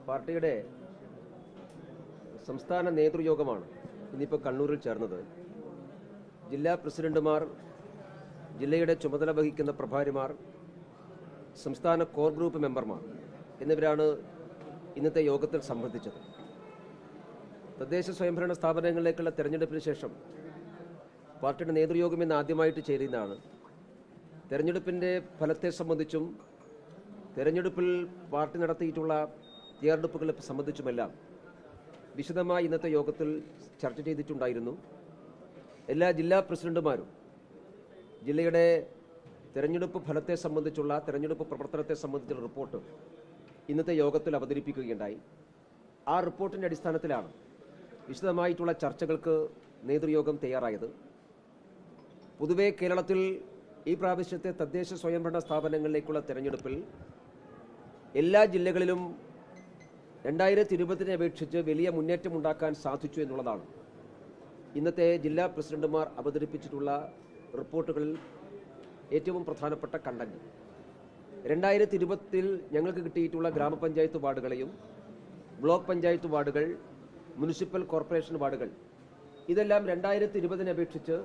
പാർട്ടിയുടെ സംസ്ഥാന നേതൃയോഗമാണ് ഇന്നിപ്പോൾ കണ്ണൂരിൽ ചേർന്നത്. ജില്ലാ പ്രസിഡന്റുമാർ, ജില്ലയുടെ ചുമതല വഹിക്കുന്ന പ്രഭാരിമാർ, സംസ്ഥാന കോർ ഗ്രൂപ്പ് മെമ്പർമാർ എന്നിവരാണ് ഇന്നത്തെ യോഗത്തിൽ സംബന്ധിച്ചത്. തദ്ദേശ സ്വയംഭരണ സ്ഥാപനങ്ങളിലേക്കുള്ള തെരഞ്ഞെടുപ്പിന് ശേഷം പാർട്ടിയുടെ നേതൃയോഗം ഇന്ന് ആദ്യമായിട്ട് ചേരുന്നതാണ്. തെരഞ്ഞെടുപ്പിൻ്റെ ഫലത്തെ സംബന്ധിച്ചും തെരഞ്ഞെടുപ്പിൽ പാർട്ടി നടത്തിയിട്ടുള്ള തയ്യാറെടുപ്പുകളെ സംബന്ധിച്ചുമെല്ലാം വിശദമായി ഇന്നത്തെ യോഗത്തിൽ ചർച്ച ചെയ്തിട്ടുണ്ടായിരുന്നു. എല്ലാ ജില്ലാ പ്രസിഡന്റുമാരും ജില്ലയുടെ തെരഞ്ഞെടുപ്പ് ഫലത്തെ സംബന്ധിച്ചുള്ള തെരഞ്ഞെടുപ്പ് പ്രവർത്തനത്തെ സംബന്ധിച്ചുള്ള റിപ്പോർട്ട് ഇന്നത്തെ യോഗത്തിൽ അവതരിപ്പിക്കുകയുണ്ടായി. ആ റിപ്പോർട്ടിൻ്റെ അടിസ്ഥാനത്തിലാണ് വിശദമായിട്ടുള്ള ചർച്ചകൾക്ക് നേതൃയോഗം തയ്യാറായത്. പൊതുവെ കേരളത്തിൽ ഈ പ്രാവശ്യത്തെ തദ്ദേശ സ്വയംഭരണ സ്ഥാപനങ്ങളിലേക്കുള്ള തെരഞ്ഞെടുപ്പിൽ എല്ലാ ജില്ലകളിലും 2020 അപേക്ഷിച്ച് വലിയ മുന്നേറ്റം ഉണ്ടാക്കാൻ സാധിച്ചു എന്നുള്ളതാണ് ഇന്നത്തെ ജില്ലാ പ്രസിഡന്റുമാർ അവതരിപ്പിച്ചിട്ടുള്ള റിപ്പോർട്ടുകളിൽ ഏറ്റവും പ്രധാനപ്പെട്ട കണ്ടന്റ്. 2020 ഞങ്ങൾക്ക് കിട്ടിയിട്ടുള്ള ഗ്രാമപഞ്ചായത്ത് വാർഡുകളെയും ബ്ലോക്ക് പഞ്ചായത്ത് വാർഡുകൾ, മുനിസിപ്പൽ കോർപ്പറേഷൻ വാർഡുകൾ ഇതെല്ലാം 2020 അപേക്ഷിച്ച്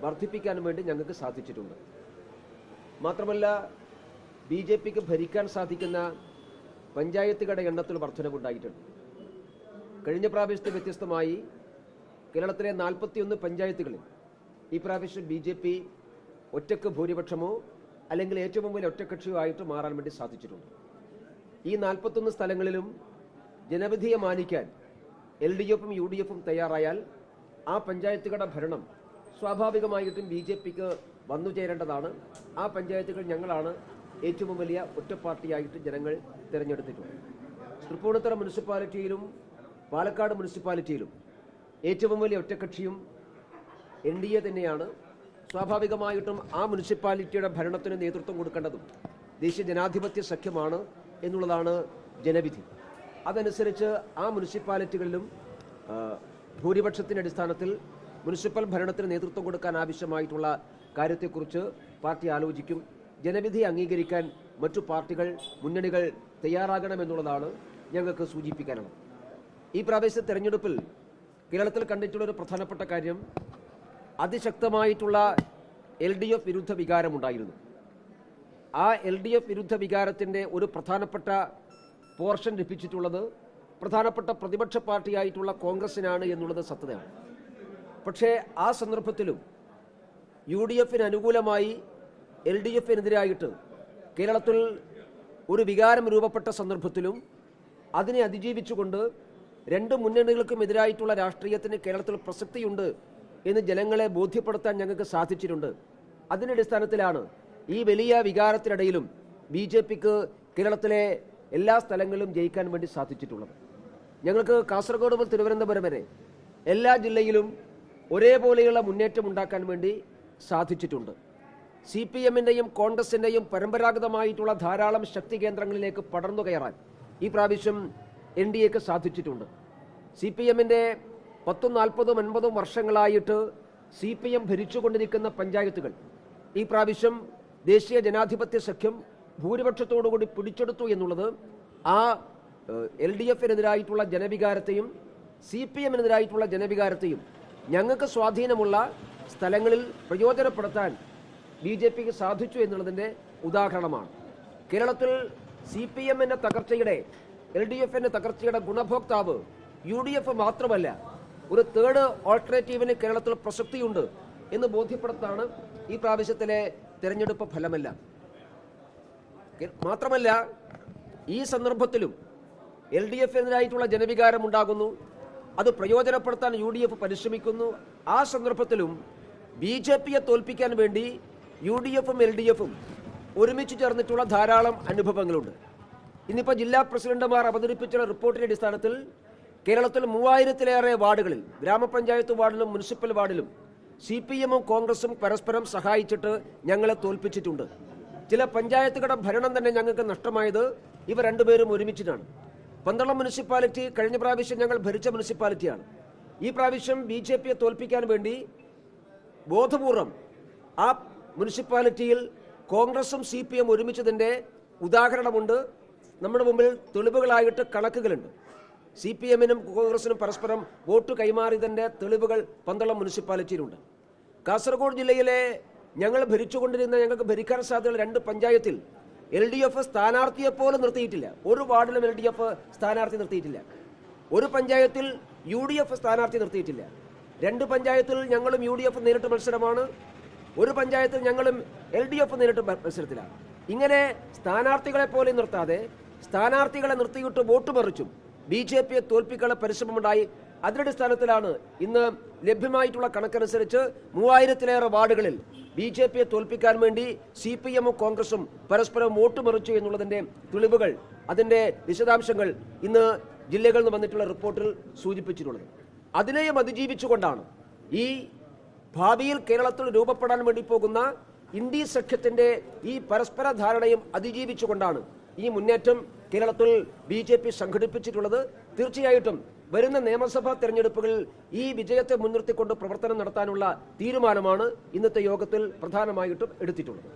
വർദ്ധിപ്പിക്കാൻ വേണ്ടി ഞങ്ങൾക്ക് സാധിച്ചിട്ടുണ്ട്. മാത്രമല്ല BJPക്ക് ഭരിക്കാൻ സാധിക്കുന്ന പഞ്ചായത്തുകളുടെ എണ്ണത്തിൽ വർധനവുണ്ടായിട്ടുണ്ട്. കഴിഞ്ഞ പ്രാവശ്യത്തെ വ്യത്യസ്തമായി കേരളത്തിലെ 41 പഞ്ചായത്തുകളിൽ ഈ പ്രാവശ്യം BJP ഒറ്റക്ക് ഭൂരിപക്ഷമോ അല്ലെങ്കിൽ ഏറ്റവും വലിയ ഒറ്റക്കക്ഷിയോ ആയിട്ട് മാറാൻ വേണ്ടി സാധിച്ചിട്ടുണ്ട്. ഈ 41 സ്ഥലങ്ങളിലും ജനവിധിയെ മാനിക്കാൻ LDFും UDFും തയ്യാറായാൽ ആ പഞ്ചായത്തുകളുടെ ഭരണം സ്വാഭാവികമായിട്ടും BJPക്ക് വന്നു ചേരേണ്ടതാണ്. ആ പഞ്ചായത്തുകൾ ഞങ്ങളാണ് ഏറ്റവും വലിയ ഒറ്റ പാർട്ടിയായിട്ട് ജനങ്ങൾ തിരഞ്ഞെടുത്തിട്ടുണ്ട്. തൃപ്പൂണിത്തുറ മുനിസിപ്പാലിറ്റിയിലും പാലക്കാട് മുനിസിപ്പാലിറ്റിയിലും ഏറ്റവും വലിയ ഒറ്റക്കക്ഷിയും NDA തന്നെയാണ്. സ്വാഭാവികമായിട്ടും ആ മുനിസിപ്പാലിറ്റിയുടെ ഭരണത്തിന് നേതൃത്വം കൊടുക്കേണ്ടതും ദേശീയ ജനാധിപത്യ സഖ്യമാണ് എന്നുള്ളതാണ് ജനവിധി. അതനുസരിച്ച് ആ മുനിസിപ്പാലിറ്റികളിലും ഭൂരിപക്ഷത്തിൻ്റെ അടിസ്ഥാനത്തിൽ മുനിസിപ്പൽ ഭരണത്തിന് നേതൃത്വം കൊടുക്കാൻ ആവശ്യമായിട്ടുള്ള കാര്യത്തെക്കുറിച്ച് പാർട്ടി ആലോചിക്കും. ജനവിധി അംഗീകരിക്കാൻ മറ്റു പാർട്ടികൾ, മുന്നണികൾ തയ്യാറാകണമെന്നുള്ളതാണ് ഞങ്ങൾക്ക് സൂചിപ്പിക്കാനുള്ളത്. ഈ പ്രാദേശിക തെരഞ്ഞെടുപ്പിൽ കേരളത്തിൽ കണ്ടിട്ടുള്ള ഒരു പ്രധാനപ്പെട്ട കാര്യം അതിശക്തമായിട്ടുള്ള LDF വിരുദ്ധ വികാരമുണ്ടായിരുന്നു. ആ LDF വിരുദ്ധ വികാരത്തിൻ്റെ ഒരു പ്രധാനപ്പെട്ട പോർഷൻ ലഭിച്ചിട്ടുള്ളത് പ്രധാനപ്പെട്ട പ്രതിപക്ഷ പാർട്ടിയായിട്ടുള്ള കോൺഗ്രസിനാണ് എന്നുള്ളത് സത്യതയാണ്. പക്ഷേ ആ സന്ദർഭത്തിലും UDFന് അനുകൂലമായി LDFനെതിരായിട്ട് കേരളത്തിൽ ഒരു വികാരം രൂപപ്പെട്ട സന്ദർഭത്തിലും അതിനെ അതിജീവിച്ചുകൊണ്ട് രണ്ട് മുന്നണികൾക്കും എതിരായിട്ടുള്ള രാഷ്ട്രീയത്തിന് കേരളത്തിൽ പ്രസക്തിയുണ്ട് എന്ന് ജനങ്ങളെ ബോധ്യപ്പെടുത്താൻ ഞങ്ങൾക്ക് സാധിച്ചിട്ടുണ്ട്. അതിൻ്റെ അടിസ്ഥാനത്തിലാണ് ഈ വലിയ വികാരത്തിനിടയിലും BJPക്ക് കേരളത്തിലെ എല്ലാ സ്ഥലങ്ങളിലും ജയിക്കാൻ വേണ്ടി സാധിച്ചിട്ടുള്ളത്. ഞങ്ങൾക്ക് കാസർഗോഡ് മുതൽ തിരുവനന്തപുരം വരെ എല്ലാ ജില്ലയിലും ഒരേപോലെയുള്ള മുന്നേറ്റം ഉണ്ടാക്കാൻ വേണ്ടി സാധിച്ചിട്ടുണ്ട്. CPMൻ്റെയും കോൺഗ്രസിൻ്റെയും പരമ്പരാഗതമായിട്ടുള്ള ധാരാളം ശക്തി കേന്ദ്രങ്ങളിലേക്ക് പടർന്നു കയറാൻ ഈ പ്രാവശ്യം NDAക്ക് സാധിച്ചിട്ടുണ്ട്. CPMൻ്റെ 40-50 വർഷങ്ങളായിട്ട് CPM ഭരിച്ചുകൊണ്ടിരിക്കുന്ന പഞ്ചായത്തുകൾ ഈ പ്രാവശ്യം ദേശീയ ജനാധിപത്യ സഖ്യം ഭൂരിപക്ഷത്തോടുകൂടി പിടിച്ചെടുത്തു എന്നുള്ളത് ആ LDFനെതിരായിട്ടുള്ള ജനവികാരത്തെയും CPMനെതിരായിട്ടുള്ള ജനവികാരത്തെയും ഞങ്ങൾക്ക് സ്വാധീനമുള്ള സ്ഥലങ്ങളിൽ പ്രയോജനപ്പെടുത്താൻ BJPക്ക് സാധിച്ചു എന്നുള്ളതിൻ്റെ ഉദാഹരണമാണ്. കേരളത്തിൽ CPMൻ്റെ തകർച്ചയുടെ, LDFൻ്റെ തകർച്ചയുടെ ഗുണഭോക്താവ് UDF മാത്രമല്ല, ഒരു തേർഡ് ഓൾട്ടർനേറ്റീവിന് കേരളത്തിൽ പ്രസക്തിയുണ്ട് എന്ന് ബോധ്യപ്പെടുത്താണ് ഈ പ്രാവശ്യത്തിലെ തെരഞ്ഞെടുപ്പ് ഫലമല്ല. മാത്രമല്ല ഈ സന്ദർഭത്തിലും LDFനെതിരായിട്ടുള്ള ജനവികാരം ഉണ്ടാകുന്നു. അത് പ്രയോജനപ്പെടുത്താൻ UDF പരിശ്രമിക്കുന്നു. ആ സന്ദർഭത്തിലും BJPയെ തോൽപ്പിക്കാൻ വേണ്ടി UDFും LDFും ഒരുമിച്ച് ചേർന്നിട്ടുള്ള ധാരാളം അനുഭവങ്ങളുണ്ട്. ഇന്നിപ്പോൾ ജില്ലാ പ്രസിഡന്റുമാർ അവതരിപ്പിച്ചുള്ള റിപ്പോർട്ടിൻ്റെ അടിസ്ഥാനത്തിൽ കേരളത്തിൽ 3000-ലേറെ വാർഡുകളിൽ, ഗ്രാമപഞ്ചായത്ത് വാർഡിലും മുനിസിപ്പൽ വാർഡിലും CPMും കോൺഗ്രസും പരസ്പരം സഹായിച്ചിട്ട് ഞങ്ങളെ തോൽപ്പിച്ചിട്ടുണ്ട്. ചില പഞ്ചായത്തുകളുടെ ഭരണം തന്നെ ഞങ്ങൾക്ക് നഷ്ടമായത് ഇവർ രണ്ടുപേരും ഒരുമിച്ചിട്ടാണ്. പന്തളം മുനിസിപ്പാലിറ്റി കഴിഞ്ഞ പ്രാവശ്യം ഞങ്ങൾ ഭരിച്ച മുനിസിപ്പാലിറ്റിയാണ്. ഈ പ്രാവശ്യം BJPയെ തോൽപ്പിക്കാൻ വേണ്ടി ബോധപൂർവം ആ മുനിസിപ്പാലിറ്റിയിൽ കോൺഗ്രസും CPM ഒരുമിച്ചതിൻ്റെ ഉദാഹരണമുണ്ട്. നമ്മുടെ മുമ്പിൽ തെളിവുകളായിട്ട് കണക്കുകളുണ്ട്. CPM-നും കോൺഗ്രസിനും പരസ്പരം വോട്ട് കൈമാറിയതിൻ്റെ തെളിവുകൾ പന്തളം മുനിസിപ്പാലിറ്റിയിലുണ്ട്. കാസർഗോഡ് ജില്ലയിലെ ഞങ്ങൾ ഭരിച്ചുകൊണ്ടിരുന്ന, ഞങ്ങൾക്ക് ഭരിക്കാൻ സാധ്യതയുള്ള 2 പഞ്ചായത്തിൽ LDF സ്ഥാനാർത്ഥിയെപ്പോലും നിർത്തിയിട്ടില്ല. ഒരു വാർഡിലും LDF സ്ഥാനാർത്ഥി നിർത്തിയിട്ടില്ല. ഒരു പഞ്ചായത്തിൽ UDF സ്ഥാനാർത്ഥി നിർത്തിയിട്ടില്ല. 2 പഞ്ചായത്തിൽ ഞങ്ങളും UDF നേരിട്ട് മത്സരമാണ്. ഒരു പഞ്ചായത്തിൽ ഞങ്ങളും LDF നേരിട്ട് മത്സരത്തിലാണ്. ഇങ്ങനെ സ്ഥാനാർത്ഥികളെ പോലെ നിർത്താതെ സ്ഥാനാർത്ഥികളെ നിർത്തിയിട്ട് വോട്ട് മറിച്ചും BJPയെ തോൽപ്പിക്കാനുള്ള പരിശ്രമമുണ്ടായി. അതിന്റെ അടിസ്ഥാനത്തിലാണ് ഇന്ന് ലഭ്യമായിട്ടുള്ള കണക്കനുസരിച്ച് 3000-ലേറെ വാർഡുകളിൽ BJPയെ തോൽപ്പിക്കാൻ വേണ്ടി CPM-ഉം കോൺഗ്രസും പരസ്പരം വോട്ട് മറിച്ചു എന്നുള്ളതിന്റെ തെളിവുകൾ, അതിന്റെ വിശദാംശങ്ങൾ ഇന്ന് ജില്ലകളിൽ നിന്ന് വന്നിട്ടുള്ള റിപ്പോർട്ടിൽ സൂചിപ്പിച്ചിട്ടുള്ളത്. അതിനെയും അതിജീവിച്ചുകൊണ്ടാണ് ഈ ഭാവിയിൽ കേരളത്തിൽ രൂപപ്പെടാൻ വേണ്ടി പോകുന്ന ഇന്ത്യ സഖ്യത്തിന്റെ ഈ പരസ്പര ധാരണയും അതിജീവിച്ചുകൊണ്ടാണ് ഈ മുന്നേറ്റം കേരളത്തിൽ BJP സംഘടിപ്പിച്ചിട്ടുള്ളത്. തീർച്ചയായിട്ടും വരുന്ന നിയമസഭാ തെരഞ്ഞെടുപ്പുകളിൽ ഈ വിജയത്തെ മുൻനിർത്തിക്കൊണ്ട് പ്രവർത്തനം നടത്താനുള്ള തീരുമാനമാണ് ഇന്നത്തെ യോഗത്തിൽ പ്രധാനമായിട്ടും എടുത്തിട്ടുള്ളത്.